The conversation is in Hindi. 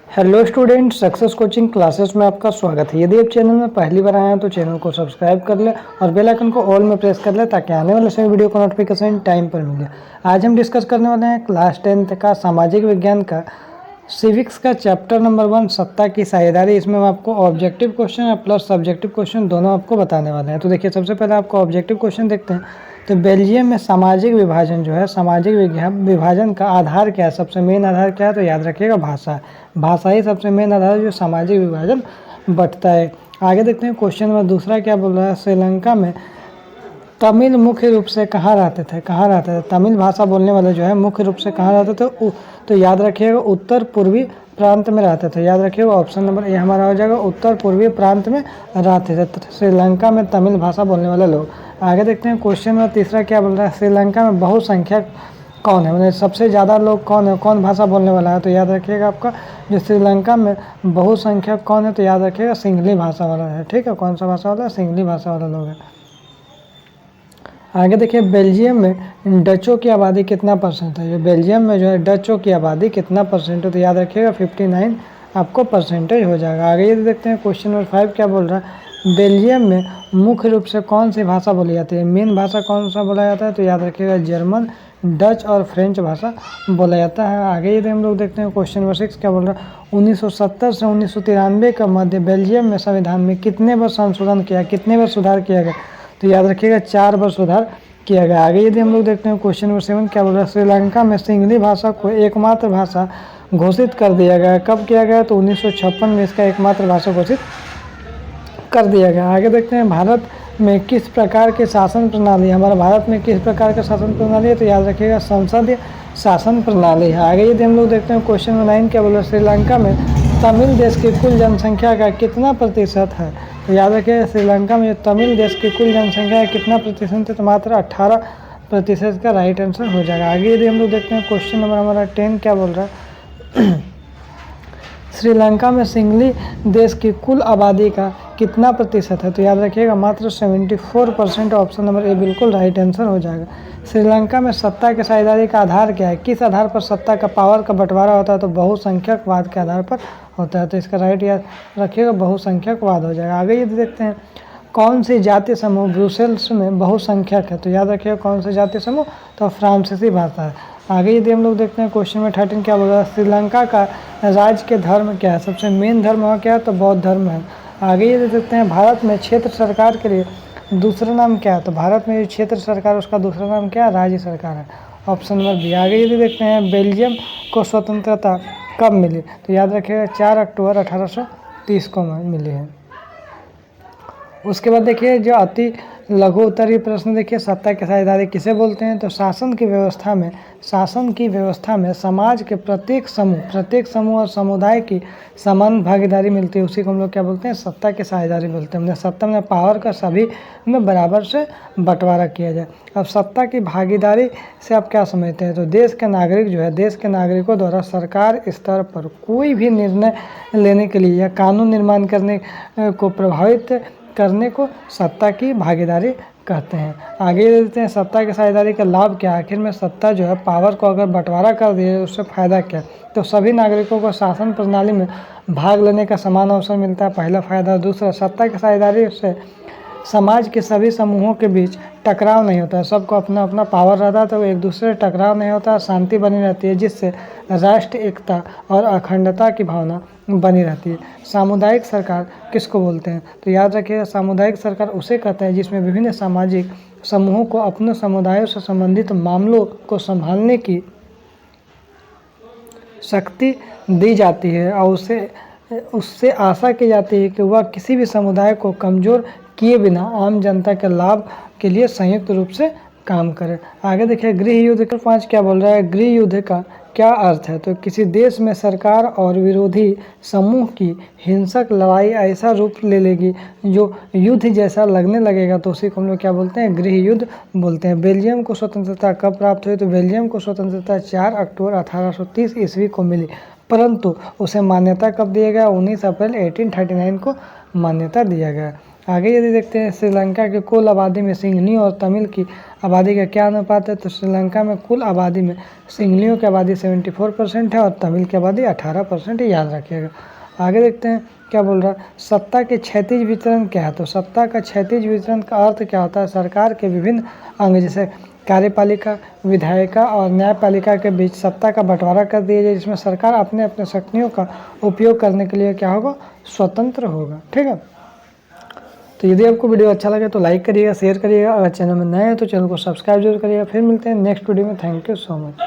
Hello student, success coaching classes में आपका स्वागत है। यदि आप चैनल में पहली बार आए हैं तो चैनल को सब्सक्राइब कर ले और बेल आइकन को ऑल में प्रेस कर ले ताकि आने वाले सभी वीडियो का नोटिफिकेशन टाइम पर मिले। आज हम डिस्कस करने वाले हैं क्लास 10th का सामाजिक विज्ञान का सिविक्स का चैप्टर नंबर 1 सत्ता की साझेदारी। इसमें हम आपको ऑब्जेक्टिव क्वेश्चन और प्लस सब्जेक्टिव क्वेश्चन दोनों आपको बताने वाले हैं। तो देखिए, सबसे पहले आपको ऑब्जेक्टिव क्वेश्चन देखते हैं। तो बेल्जियम में सामाजिक विभाजन जो है, सामाजिक विभाजन का आधार क्या है, सबसे मेन आधार क्या है, तो याद रखिएगा भाषा। भाषा ही सबसे मेन आधार है जो सामाजिक विभाजन बटता है। आगे देखते हैं क्वेश्चन नंबर दूसरा क्या बोल रहा है। श्रीलंका में तमिल मुख्य रूप से कहाँ रहते थे, कहाँ रहते थे तमिल भाषा बोलने वाले जो है मुख्य रूप से कहाँ रहते थे, तो याद रखिएगा उत्तर पूर्वी प्रांत में रहते थे। याद रखिएगा ऑप्शन नंबर ए हमारा हो जाएगा, उत्तर पूर्वी प्रांत में रहते थे श्रीलंका में तमिल भाषा बोलने वाले लोग। आगे देखते हैं क्वेश्चन नंबर तीसरा क्या बोल रहा है। श्रीलंका में बहुसंख्यक कौन है, मतलब सबसे ज़्यादा लोग कौन है, कौन भाषा बोलने वाला है, तो याद रखिएगा आपका जो श्रीलंका में बहुसंख्यक कौन है, तो याद रखिएगा सिंगली भाषा वाला है। ठीक है, कौन सा भाषा वाला है, सिंगली भाषा वाला लोग है। आगे देखिए, बेल्जियम में डचों की आबादी कितना परसेंट है। जो बेल्जियम में जो है डचों की आबादी कितना परसेंट है, तो याद रखिएगा 59 आपको परसेंटेज हो जाएगा। आगे ये देखते हैं क्वेश्चन नंबर 5 क्या बोल रहा है। बेल्जियम में मुख्य रूप से कौन सी भाषा बोली जाती है, मेन भाषा कौन सा बोला जाता है, तो याद रखिएगा जर्मन, डच और फ्रेंच भाषा बोला जाता है। आगे यदि हम लोग देखते हैं क्वेश्चन नंबर 6 क्या बोल रहा है। 1970 से 1993 का मध्य बेल्जियम में संविधान में कितने बार संशोधन किया, कितने बार सुधार किया गया, तो याद रखिएगा 4 बार सुधार किया गया। आगे यदि हम लोग देखते हैं क्वेश्चन नंबर 7 क्या बोल रहा है। श्रीलंका में सिंगली भाषा को एकमात्र भाषा घोषित कर दिया गया, कब किया गया, तो 1956 में इसका एकमात्र भाषा घोषित कर दिया गया। आगे देखते हैं भारत में किस प्रकार की शासन प्रणाली, हमारे भारत में किस प्रकार का शासन प्रणाली है, तो याद रखिएगा संसदीय शासन प्रणाली है। आगे यदि हम लोग देखते हैं क्वेश्चन नंबर 9 क्या बोल रहा है। श्रीलंका में तमिल देश की कुल जनसंख्या का कितना प्रतिशत है, तो याद रखिए श्रीलंका में तमिल देश की कुल जनसंख्या कितना प्रतिशत है, तो मात्र 18% का राइट आंसर हो जाएगा। आगे यदि हम लोग देखते हैं क्वेश्चन नंबर हमारा 10 क्या बोल रहा है। श्रीलंका में सिंगली देश की कुल आबादी का कितना प्रतिशत है, तो याद रखिएगा मात्र 74%। ऑप्शन नंबर ए बिल्कुल राइट आंसर हो जाएगा। श्रीलंका में सत्ता की साझेदारी का आधार क्या है, किस आधार पर सत्ता का पावर का बंटवारा होता है, तो बहुसंख्यकवाद के आधार पर होता है। तो इसका राइट याद रखिएगा बहुसंख्यकवाद हो जाएगा। आगे ये देखते हैं कौन सी जातीय समूह ब्रुसेल्स में बहुसंख्यक है, तो याद रखिएगा कौन सी जातीय समूह, तो फ्रांसीसी भाषा है। आगे यदि हम लोग देखते हैं क्वेश्चन में 13 क्या बोल रहा है। श्रीलंका का राज्य के धर्म क्या है, सबसे मेन धर्म वहाँ क्या है, तो बौद्ध धर्म है। आगे ये देखते हैं भारत में क्षेत्र सरकार के लिए दूसरा नाम क्या है, तो भारत में जो क्षेत्र सरकार उसका दूसरा नाम क्या है, राज्य सरकार है। Option number B. आगे यदि देखते हैं बेल्जियम को स्वतंत्रता कब मिली, तो याद रखिएगा 4 अक्टूबर 1830 को मिली है। उसके बाद देखिए जो अति लघु उत्तरीय प्रश्न देखिए, सत्ता की साझेदारी किसे बोलते हैं, तो शासन की व्यवस्था में समाज के प्रत्येक समूह और समुदाय की समान भागीदारी मिलती है, उसी को हम लोग क्या बोलते हैं, सत्ता की साझेदारी बोलते हैं। हमने सत्ता में पावर का सभी में बराबर से बंटवारा किया जाए। अब सत्ता की भागीदारी से आप क्या समझते हैं, तो देश के नागरिक जो है, देश के नागरिकों द्वारा सरकार स्तर पर कोई भी निर्णय लेने के लिए या कानून निर्माण करने को प्रभावित करने को सत्ता की भागीदारी कहते हैं। आगे देते हैं सत्ता की साझेदारी का लाभ क्या है, आखिर में सत्ता जो है पावर को अगर बंटवारा कर दिए उससे फ़ायदा क्या, तो सभी नागरिकों को शासन प्रणाली में भाग लेने का समान अवसर मिलता है, पहला फ़ायदा। दूसरा, सत्ता की साझेदारी से समाज के सभी समूहों के बीच टकराव नहीं होता है, सबको अपना अपना पावर रहता है तो एक दूसरे से टकराव नहीं होता, शांति बनी रहती है, जिससे राष्ट्र एकता और अखंडता की भावना बनी रहती है। सामुदायिक सरकार किसको बोलते हैं, तो याद रखिएगा सामुदायिक सरकार उसे कहते हैं जिसमें विभिन्न सामाजिक समूहों को अपने समुदायों से संबंधित मामलों को संभालने की शक्ति दी जाती है और उससे आशा की जाती है कि वह किसी भी समुदाय को कमज़ोर किए बिना आम जनता के लाभ के लिए संयुक्त रूप से काम करे। आगे देखिए गृह युद्ध का 5 क्या बोल रहा है। गृह युद्ध का क्या अर्थ है, तो किसी देश में सरकार और विरोधी समूह की हिंसक लड़ाई ऐसा रूप ले लेगी जो युद्ध जैसा लगने लगेगा, तो उसी को हम लोग क्या बोलते हैं, गृह युद्ध बोलते हैं। बेल्जियम को स्वतंत्रता कब प्राप्त हुई, तो बेल्जियम को स्वतंत्रता 4 अक्टूबर 1830 ईस्वी को मिली। परंतु उसे मान्यता कब दिया गया? 19 अप्रैल 1839 को मान्यता दिया गया। आगे यदि देखते हैं श्रीलंका की कुल आबादी में सिंहलियों और तमिल की आबादी का क्या अनुपात है? तो श्रीलंका में कुल आबादी में सिंहलियों की आबादी 74% है और तमिल की आबादी 18% है, याद रखिएगा। आगे देखते हैं क्या बोल रहा है, सत्ता के क्षैतिज वितरण क्या है? तो सत्ता का क्षैतिज वितरण का अर्थ क्या होता है? सरकार के विभिन्न अंग जैसे कार्यपालिका, विधायिका और न्यायपालिका के बीच सत्ता का बंटवारा कर दिया जाए, जिसमें सरकार अपने अपने शक्तियों का उपयोग करने के लिए क्या होगा? स्वतंत्र होगा। ठीक है, तो यदि आपको वीडियो अच्छा लगे तो लाइक करिएगा, शेयर करिएगा। अगर चैनल में नए हैं तो चैनल को सब्सक्राइब जरूर करिएगा। फिर मिलते हैं नेक्स्ट वीडियो में। Thank you so much.